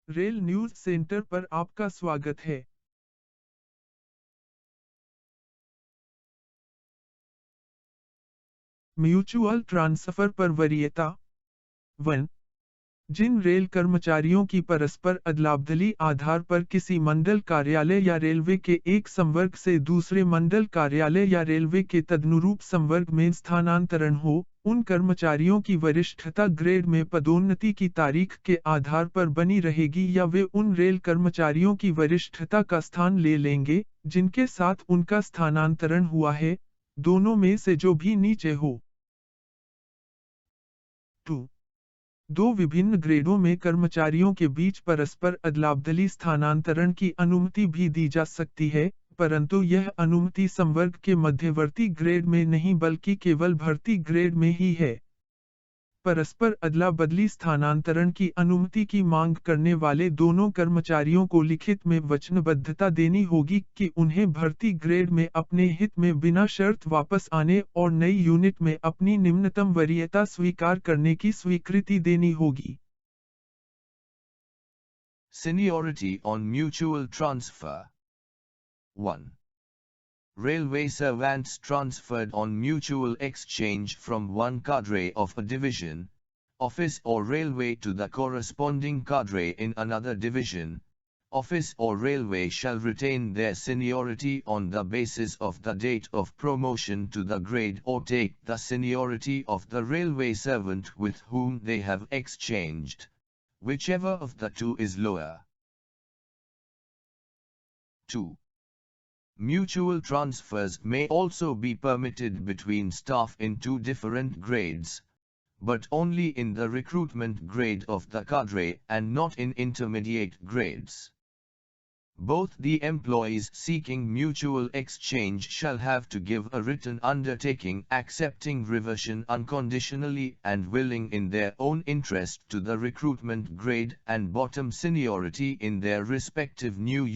Rail news centre पर आपका स्वागत है। म्यूचुअल ट्रांसफर पर वरीयता 1। जिन रेल कर्मचारियों की परस्पर अदलाबदली आधार पर किसी मंडल कार्यालय या रेलवे के एक संवर्ग से दूसरे मंडल कार्यालय या रेलवे के तदनुरूप संवर्ग में स्थानांतरण हो, उन कर्मचारियों की वरिष्ठता ग्रेड में पदोन्नति की तारीख के आधार पर बनी रहेगी या वे उन रेल कर्मचारियों की वरिष्ठता का स्थान ले लेंगे, जिनके साथ उनका स्थानांतरण हुआ है, दोनों में से जो भी नीचे हो। 2। दो विभिन्न ग्रेडों में कर्मचारियों के बीच परस्पर अदलाबदली स्थानांतरण की अनुमति भी दी जा सकती है, परंतु यह अनुमति संवर्ग के मध्यवर्ती ग्रेड में नहीं बल्कि केवल भर्ती ग्रेड में ही है। परस्पर अदला बदली स्थानांतरण की अनुमति की मांग करने वाले दोनों कर्मचारियों को लिखित में वचनबद्धता देनी होगी कि उन्हें भर्ती ग्रेड में अपने हित में बिना शर्त वापस आने और नई यूनिट में अपनी निम्नतम वरीयता स्वीकार करने की स्वीकृति देनी होगी। Seniority on mutual transfer. 1. Railway servants transferred on mutual exchange from one cadre of a division, office or railway to the corresponding cadre in another division, office or railway shall retain their seniority on the basis of the date of promotion to the grade or take the seniority of the railway servant with whom they have exchanged, whichever of the two is lower. 2. Mutual transfers may also be permitted between staff in two different grades, but only in the recruitment grade of the cadre and not in intermediate grades. Both the employees seeking mutual exchange shall have to give a written undertaking accepting reversion unconditionally and willing in their own interest to the recruitment grade and bottom seniority in their respective new